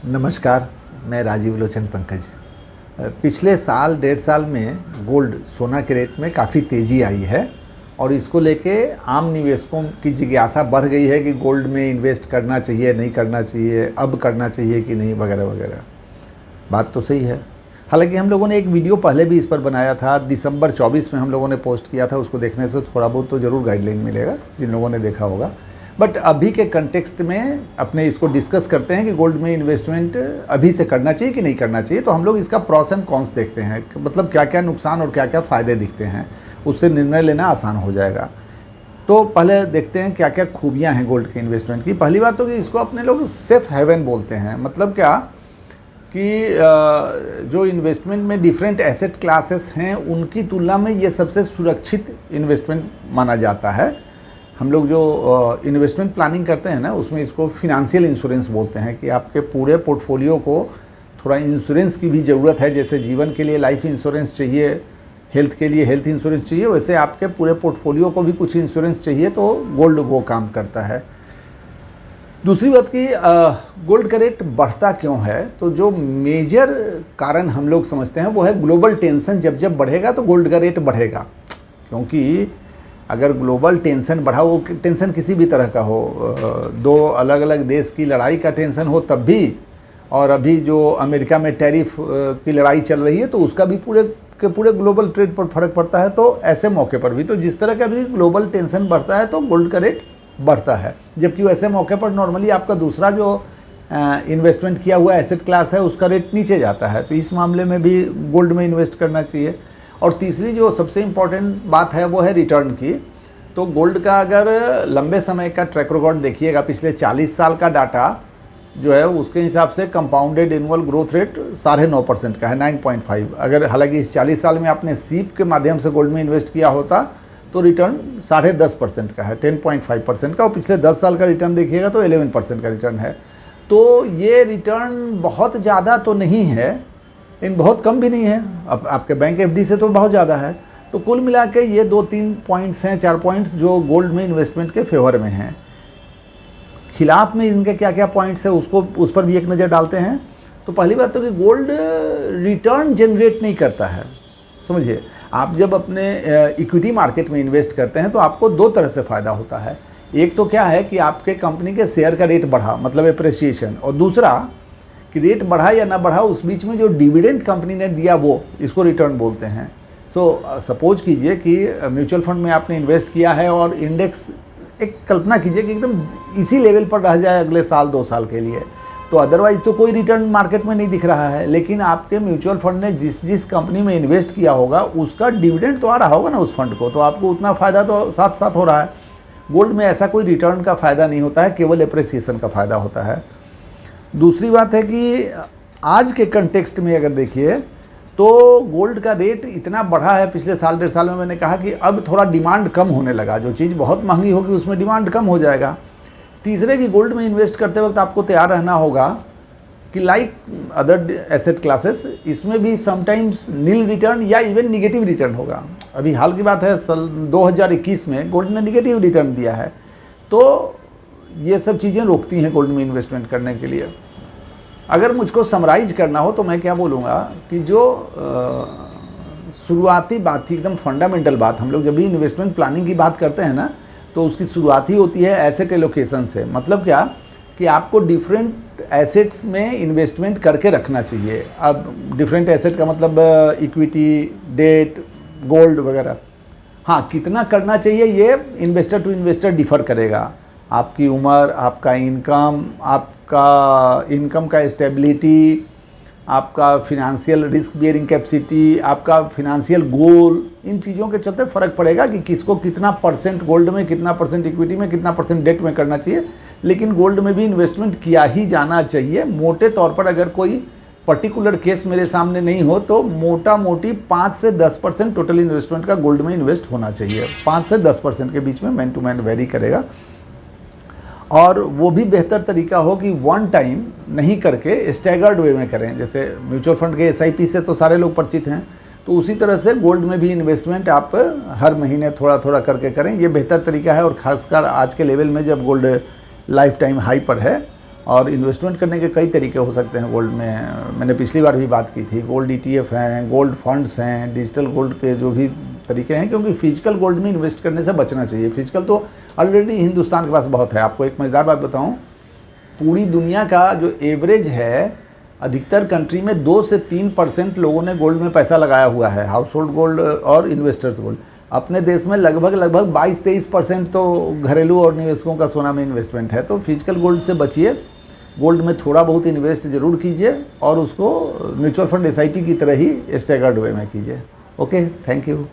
नमस्कार। मैं राजीव लोचन पंकज। पिछले साल 1.5 साल में गोल्ड सोना के रेट में काफ़ी तेज़ी आई है और इसको लेके आम निवेशकों की जिज्ञासा बढ़ गई है कि गोल्ड में इन्वेस्ट करना चाहिए, नहीं करना चाहिए, अब करना चाहिए कि नहीं, वगैरह वगैरह। बात तो सही है। हालांकि हम लोगों ने एक वीडियो पहले भी इस पर बनाया था, दिसंबर 24 में हम लोगों ने पोस्ट किया था। उसको देखने से थोड़ा बहुत तो ज़रूर गाइडलाइन मिलेगा जिन लोगों ने देखा होगा। बट अभी के कंटेक्स्ट में अपने इसको डिस्कस करते हैं कि गोल्ड में इन्वेस्टमेंट अभी से करना चाहिए कि नहीं करना चाहिए। तो हम लोग इसका प्रॉस एंड कॉन्स देखते हैं, मतलब क्या क्या नुकसान और क्या क्या फ़ायदे दिखते हैं, उससे निर्णय लेना आसान हो जाएगा। तो पहले देखते हैं क्या क्या खूबियाँ हैं गोल्ड के इन्वेस्टमेंट की। पहली बात तो कि इसको अपने लोग सेफ हेवन बोलते हैं। मतलब क्या कि जो इन्वेस्टमेंट में डिफरेंट एसेट क्लासेस हैं उनकी तुलना में ये सबसे सुरक्षित इन्वेस्टमेंट माना जाता है। हम लोग जो इन्वेस्टमेंट प्लानिंग करते हैं ना, उसमें इसको फिनंशियल इंश्योरेंस बोलते हैं कि आपके पूरे पोर्टफोलियो को थोड़ा इंश्योरेंस की भी ज़रूरत है। जैसे जीवन के लिए लाइफ इंश्योरेंस चाहिए, हेल्थ के लिए हेल्थ इंश्योरेंस चाहिए, वैसे आपके पूरे पोर्टफोलियो को भी कुछ इंश्योरेंस चाहिए, तो गोल्ड वो काम करता है। दूसरी बात कि गोल्ड का रेट बढ़ता क्यों है, तो जो मेजर कारण हम लोग समझते हैं वो है ग्लोबल टेंशन। जब जब बढ़ेगा तो गोल्ड का रेट बढ़ेगा, क्योंकि अगर ग्लोबल टेंशन बढ़ा, वो टेंशन किसी भी तरह का हो, दो अलग अलग देश की लड़ाई का टेंशन हो तब भी, और अभी जो अमेरिका में टैरिफ की लड़ाई चल रही है तो उसका भी पूरे के पूरे ग्लोबल ट्रेड पर फर्क पड़ता है। तो ऐसे मौके पर भी, तो जिस तरह का भी ग्लोबल टेंशन बढ़ता है तो गोल्ड का रेट बढ़ता है। जबकि वैसे मौके पर नॉर्मली आपका दूसरा जो इन्वेस्टमेंट किया हुआ एसेट क्लास है उसका रेट नीचे जाता है। तो इस मामले में भी गोल्ड में इन्वेस्ट करना चाहिए। और तीसरी जो सबसे इम्पॉर्टेंट बात है वो है रिटर्न की। तो गोल्ड का अगर लंबे समय का ट्रैक रिकॉर्ड देखिएगा, पिछले 40 साल का डाटा जो है उसके हिसाब से कंपाउंडेड एनुअल ग्रोथ रेट 9.5% का है, 9.5। अगर हालांकि इस 40 साल में आपने सीप के माध्यम से गोल्ड में इन्वेस्ट किया होता तो रिटर्न 10.5% का है, 10.5% का। और पिछले 10 साल का रिटर्न देखिएगा तो 11% का रिटर्न है। तो ये रिटर्न बहुत ज़्यादा तो नहीं है, इन बहुत कम भी नहीं है। अब आपके बैंक एफडी से तो बहुत ज़्यादा है। तो कुल मिला के ये 2-3 पॉइंट्स हैं, 4 पॉइंट्स जो गोल्ड में इन्वेस्टमेंट के फेवर में हैं। खिलाफ में इनके क्या क्या पॉइंट्स है उसको उस पर भी एक नज़र डालते हैं। तो पहली बात तो कि गोल्ड रिटर्न जनरेट नहीं करता है। समझिए, आप जब अपने इक्विटी मार्केट में इन्वेस्ट करते हैं तो आपको दो तरह से फ़ायदा होता है। एक तो क्या है कि आपके कंपनी के शेयर का रेट बढ़ा, मतलब एप्रिसिएशन, और दूसरा कि रेट बढ़ा या ना बढ़ा उस बीच में जो डिविडेंड कंपनी ने दिया वो, इसको रिटर्न बोलते हैं। सपोज कीजिए कि म्यूचुअल फंड में आपने इन्वेस्ट किया है और इंडेक्स, एक कल्पना कीजिए कि एकदम इसी लेवल पर रह जाए अगले साल 2 साल के लिए, तो अदरवाइज़ तो कोई रिटर्न मार्केट में नहीं दिख रहा है। लेकिन आपके म्यूचुअल फंड ने जिस जिस कंपनी में इन्वेस्ट किया होगा उसका डिविडेंड तो आ रहा होगा ना उस फंड को, तो आपको उतना फ़ायदा तो साथ साथ हो रहा है। गोल्ड में ऐसा कोई रिटर्न का फ़ायदा नहीं होता है, केवल एप्रिसिएशन का फ़ायदा होता है। दूसरी बात है कि आज के कंटेक्स्ट में अगर देखिए तो गोल्ड का रेट इतना बढ़ा है पिछले साल 1.5 साल में, मैंने कहा कि अब थोड़ा डिमांड कम होने लगा। जो चीज़ बहुत महंगी होगी उसमें डिमांड कम हो जाएगा। तीसरे कि गोल्ड में इन्वेस्ट करते वक्त आपको तैयार रहना होगा कि लाइक अदर एसेट क्लासेस, इसमें भी समटाइम्स नील रिटर्न या इवन निगेटिव रिटर्न होगा। अभी हाल की बात है, साल 2021 में गोल्ड ने निगेटिव रिटर्न दिया है। तो ये सब चीज़ें रोकती हैं गोल्ड में इन्वेस्टमेंट करने के लिए। अगर मुझको समराइज करना हो तो मैं क्या बोलूँगा कि जो शुरुआती बात थी, एकदम फंडामेंटल बात, हम लोग जब भी इन्वेस्टमेंट प्लानिंग की बात करते हैं ना तो उसकी शुरुआत ही होती है एसेट एलोकेशन से। मतलब क्या कि आपको डिफरेंट एसेट्स में इन्वेस्टमेंट करके रखना चाहिए। अब डिफरेंट एसेट का मतलब इक्विटी, डेट, गोल्ड वगैरह। हाँ, कितना करना चाहिए ये इन्वेस्टर टू इन्वेस्टर डिफ़र करेगा। आपकी उम्र, आपका इनकम का स्टेबिलिटी, आपका फिनंशियल रिस्क बियरिंग कैपेसिटी, आपका फिनंशियल गोल, इन चीज़ों के चलते फ़र्क पड़ेगा कि किसको कितना परसेंट गोल्ड में, कितना परसेंट इक्विटी में, कितना परसेंट डेट में करना चाहिए। लेकिन गोल्ड में भी इन्वेस्टमेंट किया ही जाना चाहिए। मोटे तौर पर अगर कोई पर्टिकुलर केस मेरे सामने नहीं हो तो मोटा मोटी 5 से 10% टोटल इन्वेस्टमेंट का गोल्ड में इन्वेस्ट होना चाहिए। 5 से 10% के बीच में, मैन टू मैन वेरी करेगा। और वो भी बेहतर तरीका हो कि वन टाइम नहीं करके स्टैगर्ड वे में करें। जैसे म्यूचुअल फंड के एसआईपी से तो सारे लोग परिचित हैं, तो उसी तरह से गोल्ड में भी इन्वेस्टमेंट आप हर महीने थोड़ा थोड़ा करके करें। ये बेहतर तरीका है। और ख़ासकर आज के लेवल में जब गोल्ड लाइफ टाइम हाई पर है और इन्वेस्टमेंट करने के कई तरीके हो सकते हैं गोल्ड में। मैंने पिछली बार भी बात की थी, गोल्ड ETF हैं, गोल्ड फंड्स हैं, डिजिटल गोल्ड के जो भी तरीके हैं, क्योंकि फिजिकल गोल्ड में इन्वेस्ट करने से बचना चाहिए। फिजिकल तो ऑलरेडी हिंदुस्तान के पास बहुत है। आपको एक मज़ेदार बात बताऊं, पूरी दुनिया का जो एवरेज है, अधिकतर कंट्री में 2 से 3% लोगों ने गोल्ड में पैसा लगाया हुआ है, हाउस होल्ड गोल्ड और इन्वेस्टर्स गोल्ड। अपने देश में लगभग 22-23% तो घरेलू और निवेशकों का सोना में इन्वेस्टमेंट है। तो फिजिकल गोल्ड से बचिए, गोल्ड में थोड़ा बहुत इन्वेस्ट जरूर कीजिए और उसको म्यूचुअल फंड SIP की तरह ही स्टैगर्ड वे में कीजिए। Okay, thank you.